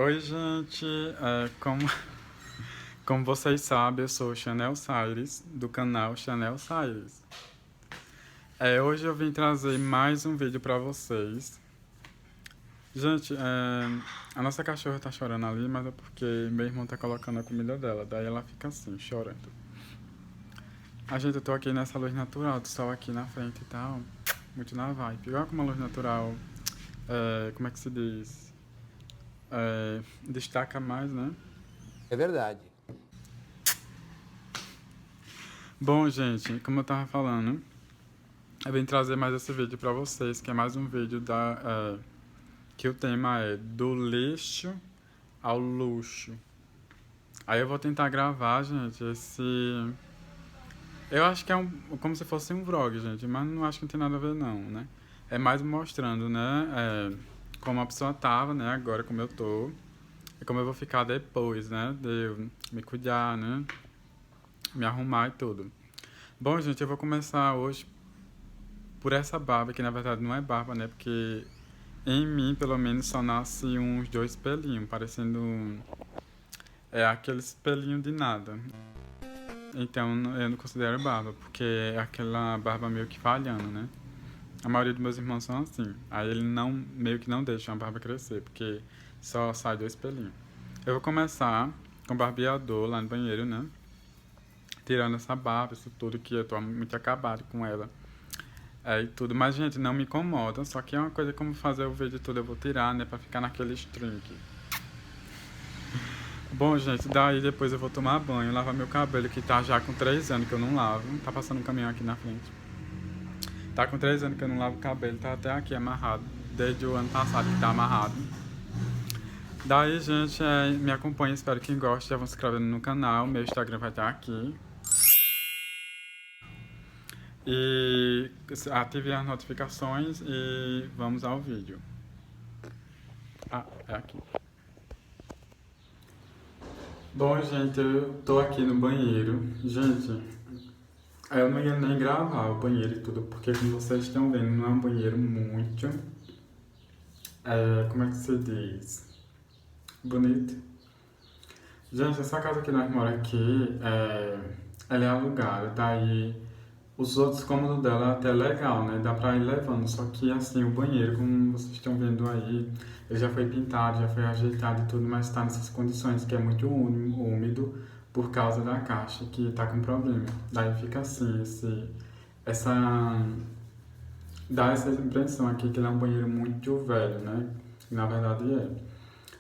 Oi, gente. Como vocês sabem, eu sou o Chanel Cyrus, do canal Chanel Cyrus. Hoje eu vim trazer mais um vídeo pra vocês. Gente, a nossa cachorra tá chorando ali, mas é porque meu irmão tá colocando a comida dela. Daí ela fica assim, chorando. Eu tô aqui nessa luz natural, do sol aqui na frente e tal. Muito na vibe. Igual com uma luz natural, como é que se diz? Destaca mais, né? É verdade. Bom, gente, como eu tava falando, eu vim trazer mais esse vídeo pra vocês, que é mais um vídeo que o tema é do lixo ao luxo. Aí eu vou tentar gravar, gente, eu acho que é como se fosse um vlog, gente, mas não acho que não tem nada a ver não, né? É mais mostrando, né, como a pessoa tava, né, agora como eu tô, e como eu vou ficar depois, né, de eu me cuidar, né, me arrumar e tudo. Bom, gente, eu vou começar hoje por essa barba, que na verdade não é barba, né? Porque em mim, pelo menos, só nasce uns dois pelinhos, parecendo aqueles pelinhos de nada. Então eu não considero barba, porque é aquela barba meio que falhando, né? A maioria dos meus irmãos são assim. Aí ele não, meio que não deixa a barba crescer, porque só sai dois pelinhos. Eu vou começar com barbeador lá no banheiro, né? Tirando essa barba, isso tudo que eu tô muito acabado com ela. E tudo, mas gente, não me incomoda, só que é uma coisa como fazer o vídeo tudo, eu vou tirar, né, pra ficar naquele string. Bom, gente, daí depois eu vou tomar banho, lavar meu cabelo, que tá já com 3 anos que eu não lavo, tá passando um caminhão aqui na frente. Tá com 3 anos que eu não lavo o cabelo, tá até aqui amarrado, desde o ano passado que tá amarrado. Daí, gente, me acompanha, espero que goste, já vão se inscrevendo no canal, meu Instagram vai estar aqui. E ative as notificações e vamos ao vídeo. É aqui. Bom, gente, eu tô aqui no banheiro. Gente, eu não ia nem gravar o banheiro e tudo, porque como vocês estão vendo, não é um banheiro muito... como é que se diz? Bonito. Gente, essa casa que nós moramos aqui, ela é alugada, daí os outros cômodos dela é até legal, né? Dá pra ir levando, só que assim, o banheiro, como vocês estão vendo aí, ele já foi pintado, já foi ajeitado e tudo, mas tá nessas condições que é muito úmido por causa da caixa que tá com problema. Daí fica assim, essa, dá essa impressão aqui que ele é um banheiro muito velho, né? Na verdade é.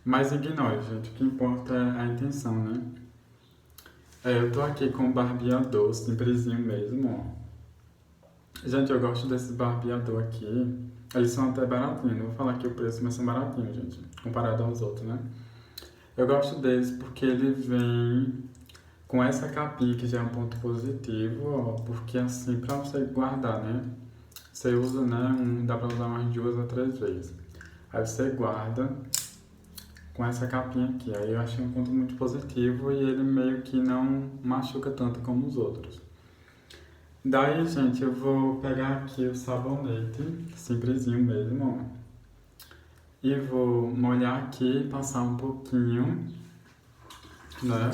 Mas ignore, gente, o que importa é a intenção, né? Eu tô aqui com o barbeador, simplesinho mesmo, ó. Gente, eu gosto desses barbeador aqui. Eles são até baratinhos. Não vou falar aqui o preço, mas são baratinhos, gente. Comparado aos outros, né? Eu gosto deles porque ele vem com essa capinha que já é um ponto positivo, ó. Porque assim, pra você guardar, né? Você usa, né? Dá pra usar umas 2 ou 3 vezes. Aí você guarda com essa capinha aqui. Aí eu achei um ponto muito positivo e ele meio que não machuca tanto como os outros. Daí, gente, eu vou pegar aqui o sabonete, simplesinho mesmo, ó. E vou molhar aqui, passar um pouquinho, né?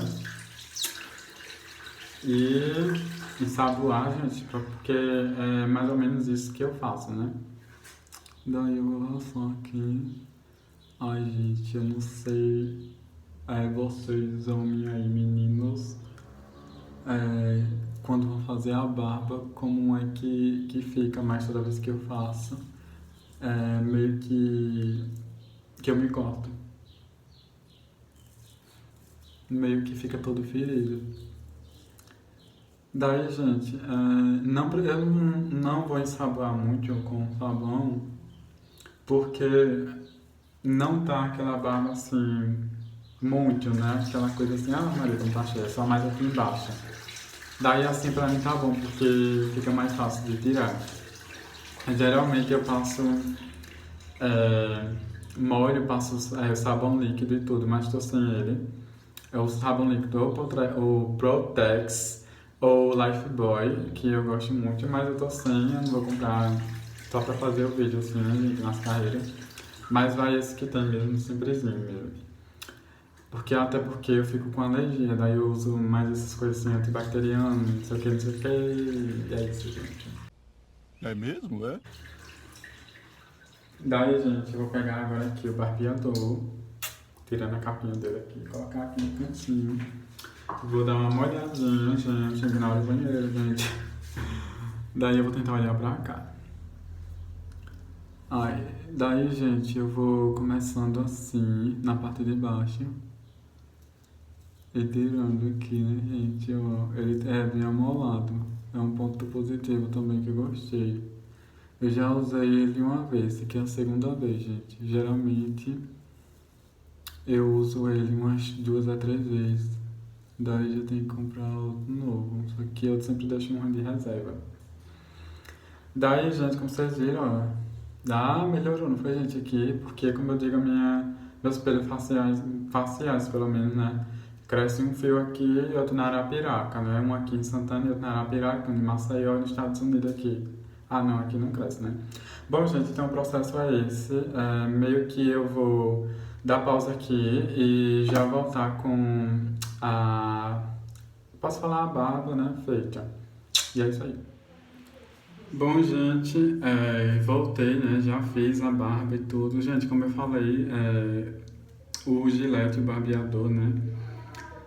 E ensaboar, gente, porque é mais ou menos isso que eu faço, né? Daí eu vou passar aqui. Ai, gente, eu não sei, vocês, homens aí, meninos, quando vou fazer a barba, como é que fica, mas toda vez que eu faço, meio que eu me corto. Meio que fica todo ferido. Daí, gente, eu não vou ensaboar muito com sabão, porque não tá aquela barba assim, muito, né? Aquela coisa assim, Maria, não tá cheia, só mais aqui embaixo. Daí assim pra mim tá bom, porque fica mais fácil de tirar. Geralmente eu passo molho, passo sabão líquido e tudo, mas tô sem ele. É o sabão líquido ou Protex ou Lifebuoy, que eu gosto muito, mas eu tô sem, eu não vou comprar só pra fazer o vídeo assim, né, gente, nas carreiras. Mas vai esse que tem mesmo, simplesinho mesmo. Porque até porque eu fico com alergia, daí eu uso mais essas coisas assim, antibacterianas, não sei o que, não sei o que, e é isso, gente. É mesmo, é? Daí, gente, eu vou pegar agora aqui o barbeador, tirando a capinha dele aqui, colocar aqui no cantinho. Vou dar uma molhadinha, gente, aqui na hora do banheiro, gente. Daí eu vou tentar olhar pra cá. Ai, daí, gente, eu vou começando assim, na parte de baixo. E tirando aqui, né, gente, ó. Ele é bem amolado. É um ponto positivo também que eu gostei. Eu já usei ele uma vez, aqui é a segunda vez, gente. Geralmente eu uso ele umas 2 a 3 vezes. Daí já tem que comprar outro novo. Só que eu sempre deixo um de reserva. Daí, gente, como vocês viram, ó. Melhorou, não foi, gente, aqui? Porque, como eu digo, meus pelos faciais, pelo menos, né? Cresce um fio aqui e outro na Arapiraca, né? Um aqui em Santana e outro na Arapiraca, um em Maceió, nos Estados Unidos aqui. Ah, não, aqui não cresce, né? Bom, gente, então o processo é esse. Meio que eu vou dar pausa aqui e já voltar com a... Posso falar a barba, né? Feita. E é isso aí. Bom, gente, voltei, né? Já fiz a barba e tudo. Gente, como eu falei, o Gillette, o barbeador, né?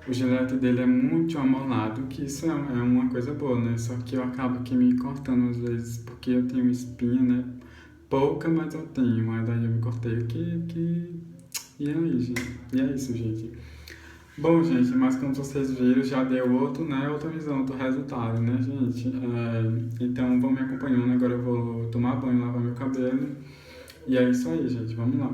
O gilete dele é muito amolado, que isso é uma coisa boa, né? Só que eu acabo aqui me cortando às vezes, porque eu tenho espinha, né? Pouca, mas eu tenho. Mas daí eu me cortei aqui. E aí, gente? E é isso, gente. Bom, gente, mas como vocês viram, já deu outra visão do resultado, né, gente? Então, vão me acompanhando. Agora eu vou tomar banho, lavar meu cabelo. E é isso aí, gente. Vamos lá.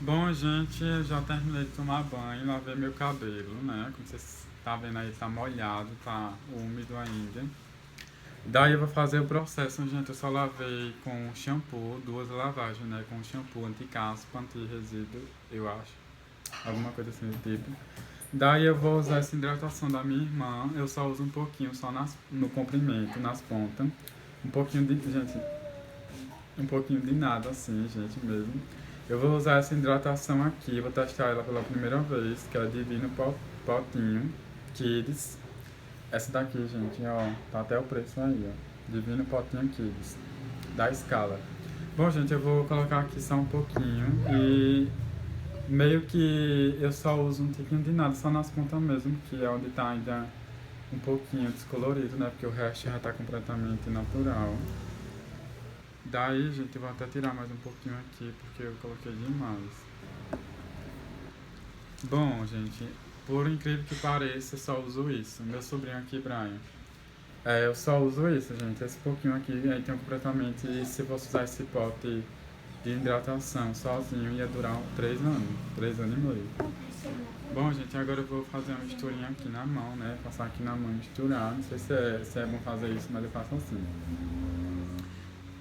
Bom, gente, eu já terminei de tomar banho, lavei meu cabelo, né? Como vocês estão vendo aí, tá molhado, tá úmido ainda. Daí eu vou fazer o processo, gente. Eu só lavei com shampoo, 2 lavagens, né? Com shampoo anti-caspa, anti-resíduo, eu acho. Alguma coisa assim do tipo. Daí eu vou usar essa hidratação da minha irmã. Eu só uso um pouquinho, só no comprimento, nas pontas. Um pouquinho de, gente, um pouquinho de nada assim, gente, mesmo. Eu vou usar essa hidratação aqui, vou testar ela pela primeira vez, que é a Divino Potinho Kids. Essa daqui, gente, ó, tá até o preço aí, ó. Divino Potinho Kids, da Scala. Bom, gente, eu vou colocar aqui só um pouquinho e meio que eu só uso um tiquinho de nada, só nas pontas mesmo, que é onde tá ainda um pouquinho descolorido, né? Porque o resto já tá completamente natural. Daí, gente, eu vou até tirar mais um pouquinho aqui, porque eu coloquei demais. Bom, gente, por incrível que pareça, eu só uso isso. Meu sobrinho aqui, Brian. Eu só uso isso, gente. Esse pouquinho aqui, aí tem completamente. E se fosse usar esse pote de hidratação sozinho, ia durar 3 anos. 3 anos e meio. Bom, gente, agora eu vou fazer uma misturinha aqui na mão, né? Passar aqui na mão e misturar. Não sei se é bom fazer isso, mas eu faço assim.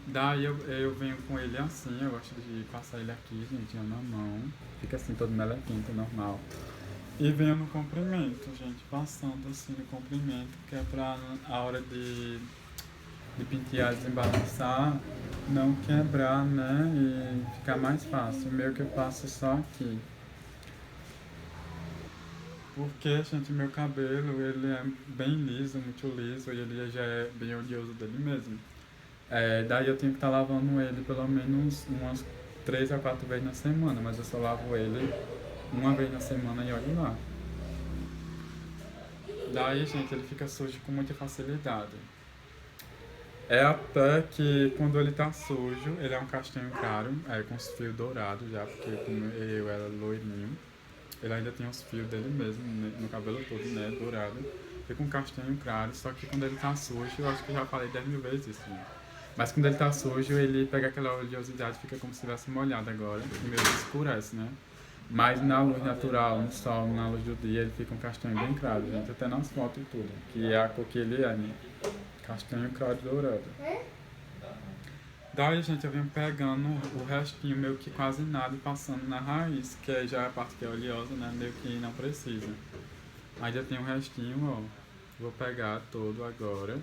Daí eu venho com ele assim, eu gosto de passar ele aqui, gente, na mão. Fica assim, todo melequento, normal. E venho no comprimento, gente, passando assim no comprimento, que é pra a hora de pentear e desembaraçar, não quebrar, né, e ficar mais fácil. O meu que eu passo só aqui. Porque, gente, meu cabelo, ele é bem liso, muito liso, e ele já é bem oleoso dele mesmo. Daí eu tenho que estar lavando ele pelo menos umas 3 a 4 vezes na semana, mas eu só lavo ele uma vez na semana e olho lá. Daí, gente, ele fica sujo com muita facilidade. É até que quando ele tá sujo, ele é um castanho claro, com os fios dourados já, porque como eu era loirinho, ele ainda tem os fios dele mesmo, né, no cabelo todo, né, dourado. Fica um castanho claro, só que quando ele tá sujo, eu acho que eu já falei 10 mil vezes isso, né? Mas quando ele tá sujo, ele pega aquela oleosidade, fica como se estivesse molhado agora, e meio que escurece, né? Mas na luz natural, no sol, na luz do dia, ele fica um castanho bem claro, gente, até nas fotos e tudo, que é a cor que ele é, né? Castanho claro dourado. Daí, gente, eu venho pegando o restinho, meio que quase nada, e passando na raiz, que já é a parte que é oleosa, né? Meio que não precisa. Ainda tem o restinho, ó. Vou pegar todo agora.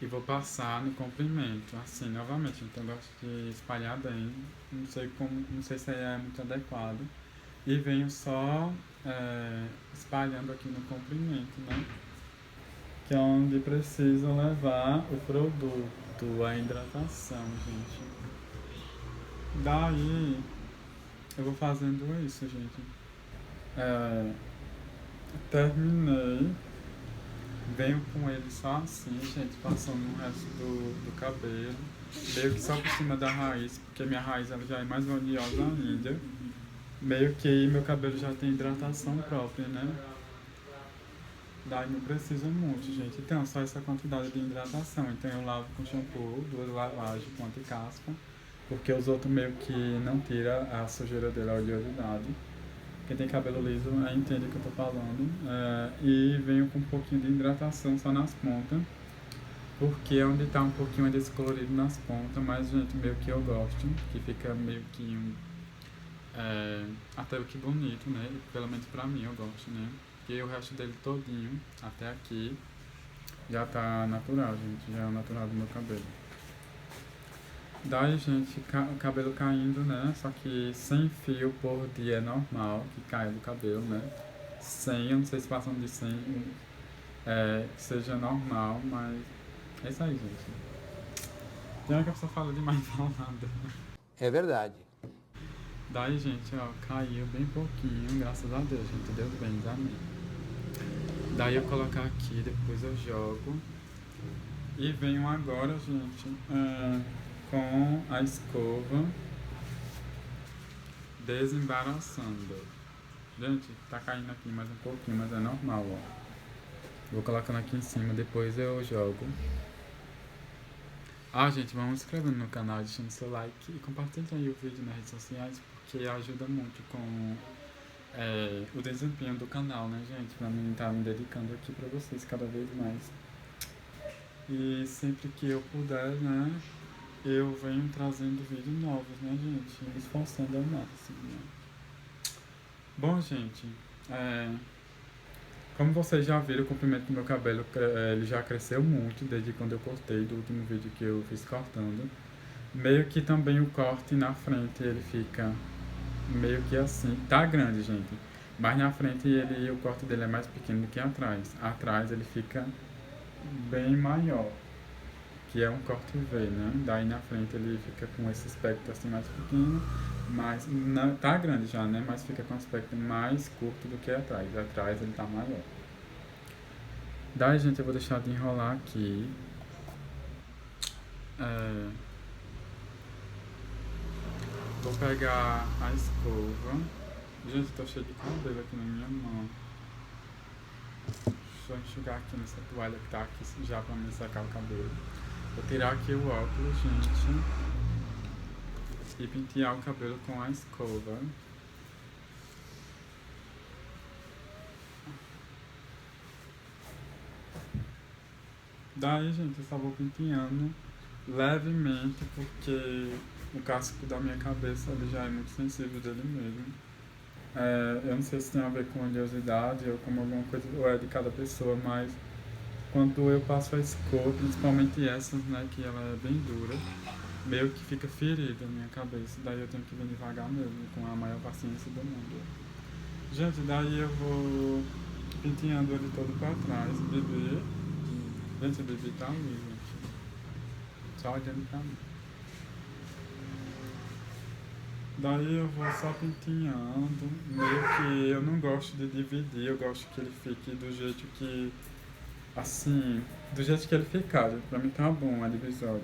E vou passar no comprimento, assim, novamente. Então, eu gosto de espalhar bem. Não sei se é muito adequado. E venho só espalhando aqui no comprimento, né? Que é onde precisa levar o produto, a hidratação, gente. Daí, eu vou fazendo isso, gente. Terminei. Venho com ele só assim, gente, passando no resto do cabelo. Meio que só por cima da raiz, porque minha raiz ela já é mais oleosa ainda. Meio que meu cabelo já tem hidratação própria, né? Daí não precisa muito, gente. Então, só essa quantidade de hidratação. Então eu lavo com shampoo, 2 lavagens com anti-caspa, porque os outros meio que não tira a sujeira dele, a oleosidade. Quem tem cabelo liso entende o que eu tô falando. E venho com um pouquinho de hidratação só nas pontas, porque é onde tá um pouquinho descolorido nas pontas, mas, gente, meio que eu gosto, que fica meio que até que bonito, né? Pelo menos pra mim eu gosto, né? Porque o resto dele todinho, até aqui, já tá natural, gente, já é o natural do meu cabelo. Daí, gente, o cabelo caindo, né? Só que sem fio por dia é normal que caia do cabelo, né? 100, eu não sei se passam de 100, que seja normal, mas é isso aí, gente. Tem hora que a pessoa fala demais e fala nada. É verdade. Daí, gente, ó, caiu bem pouquinho, graças a Deus, gente, Deus bem, amém. Daí eu colocar aqui, depois eu jogo. E venho agora, gente, com a escova desembaraçando. Gente, tá caindo aqui mais um pouquinho, mas é normal, ó. Vou colocando aqui em cima, depois eu jogo. Gente, vamos se inscrevendo no canal, deixando seu like e compartilhando aí o vídeo nas redes sociais, porque ajuda muito com o desempenho do canal, né, gente? Pra mim estar me dedicando aqui pra vocês cada vez mais. E sempre que eu puder, né, eu venho trazendo vídeos novos, né, gente? Me esforçando ao máximo, né? Bom, gente, como vocês já viram, o comprimento do meu cabelo ele já cresceu muito desde quando eu cortei do último vídeo que eu fiz cortando. Meio que também o corte na frente ele fica meio que assim. Tá grande, gente. Mas na frente o corte dele é mais pequeno do que atrás. Atrás ele fica bem maior, que é um corte V, né? Daí na frente ele fica com esse aspecto assim mais pequeno, mas não, tá grande já, né? Mas fica com um aspecto mais curto do que atrás. Atrás ele tá maior. Daí, gente, eu vou deixar de enrolar aqui. Vou pegar a escova. Gente, tô cheio de cabelo aqui na minha mão. Deixa eu enxugar aqui nessa toalha que tá aqui já pra me secar o cabelo. Vou tirar aqui o óculos, gente, e pentear o cabelo com a escova. Daí, gente, eu só vou penteando levemente, porque o casco da minha cabeça ele já é muito sensível dele mesmo. Eu não sei se tem a ver com oleosidade ou com alguma coisa, ou é de cada pessoa, mas quando eu passo a escova, principalmente essas, né, que ela é bem dura, meio que fica ferida a minha cabeça, daí eu tenho que vir devagar mesmo, com a maior paciência do mundo. Gente, daí eu vou penteando ele todo pra trás, bebê. Gente, o bebê tá ali, gente. Só olhando pra mim. Daí eu vou só penteando, meio que eu não gosto de dividir, eu gosto que ele fique do jeito que, assim, do jeito que ele ficar, pra mim tá bom a divisória.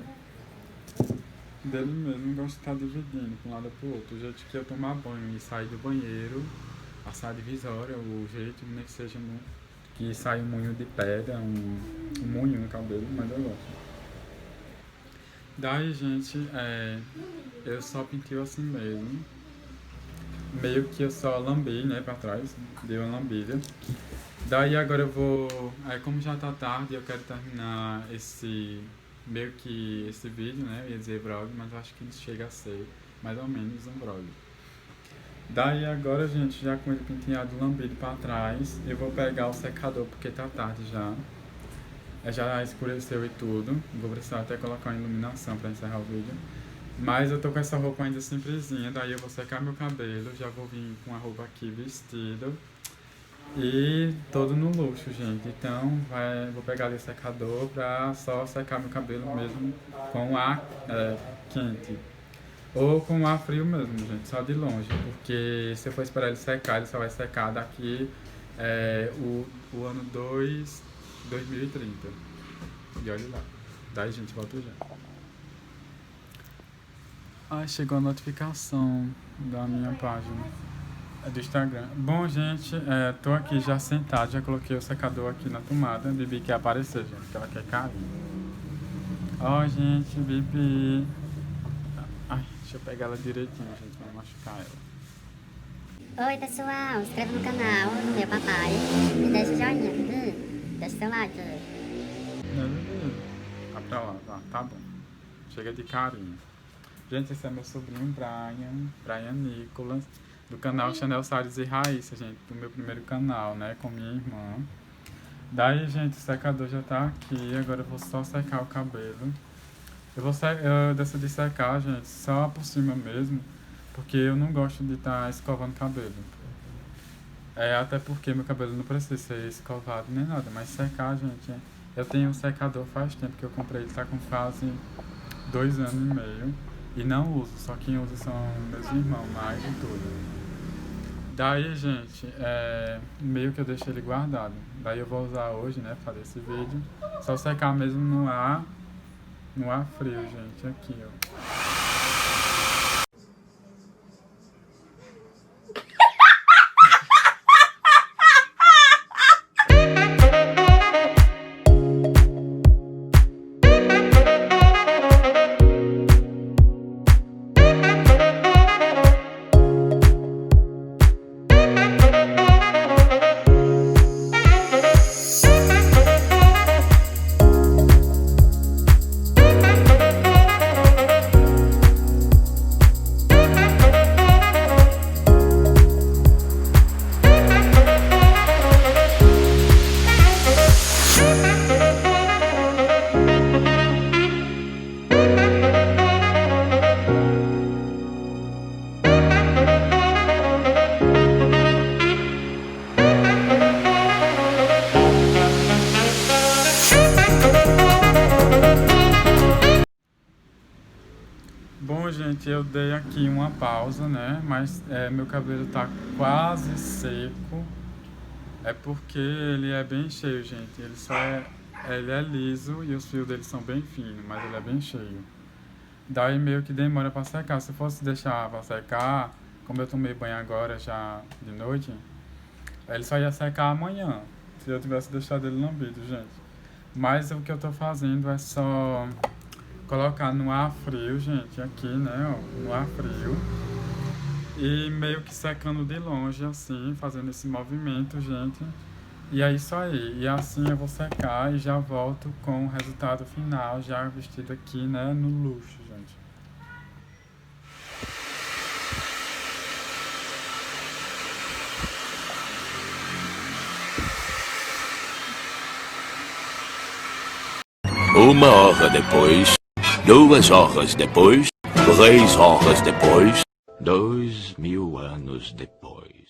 Dele mesmo, não gosto de estar dividindo pra um lado pro outro, do jeito que eu tomar banho e sair do banheiro, passar a divisória, o jeito, nem que seja que sai um moinho de pedra, um moinho no cabelo, mas eu gosto. Daí, gente, eu só penteio assim mesmo. Meio que eu só lambei, né, pra trás. Dei uma lambida. Daí agora eu vou... como já tá tarde, eu quero terminar meio que esse vídeo, né? Eu ia dizer vlog, mas eu acho que chega a ser mais ou menos um vlog. Daí agora, gente, já com ele penteado lambido pra trás, eu vou pegar o secador, porque tá tarde já. Já escureceu e tudo. Vou precisar até colocar uma iluminação pra encerrar o vídeo. Mas eu tô com essa roupa ainda simplesinha. Daí eu vou secar meu cabelo. Já vou vir com a roupa aqui vestido. E todo no luxo, gente. Então vou pegar ali o secador pra só secar meu cabelo mesmo com ar quente. Ou com ar frio mesmo, gente. Só de longe. Porque se eu for esperar ele secar, ele só vai secar daqui o ano 2030. E olha lá. Daí, gente, volto já. Ai, chegou a notificação da minha página do Instagram. Bom, gente, tô aqui já sentado, já coloquei o secador aqui na tomada. Bibi quer aparecer, gente, porque ela quer carinho. Ó, gente, Bibi. Ai, deixa eu pegar ela direitinho, gente, pra não machucar ela. Oi, pessoal, se inscreva no canal do meu papai e deixa o joinha, Bibi. Deixa seu like. Vai pra lá, tá bom. Chega de carinho. Gente, esse é meu sobrinho Brian Nicolas, do canal Chanel Salles e Raíssa, gente, do meu primeiro canal, né, com minha irmã. Daí, gente, o secador já tá aqui, agora eu vou só secar o cabelo. Eu decidi secar, gente, só por cima mesmo, porque eu não gosto de estar escovando cabelo. Até porque meu cabelo não precisa ser escovado nem nada, mas secar, gente, eu tenho um secador faz tempo que eu comprei, ele tá com quase 2 anos e meio. E não uso, só quem usa são meus irmãos, mais e tudo. Daí, gente, meio que eu deixei ele guardado. Daí eu vou usar hoje, né, fazer esse vídeo. Só secar mesmo no ar frio, gente, aqui, ó. gente, eu dei aqui uma pausa, né? Mas meu cabelo tá quase seco. É porque ele é bem cheio, gente. Ele é liso e os fios dele são bem finos, mas ele é bem cheio. Daí meio que demora pra secar. Se eu fosse deixar pra secar, como eu tomei banho agora já de noite, ele só ia secar amanhã, se eu tivesse deixado ele lambido, gente. Mas o que eu tô fazendo é só colocar no ar frio, gente, aqui, né, ó, no ar frio. E meio que secando de longe, assim, fazendo esse movimento, gente. E é isso aí. E assim eu vou secar e já volto com o resultado final, já vestido aqui, né, no luxo, gente. Uma hora depois, 2 horas depois, 3 horas depois, 2000 anos depois.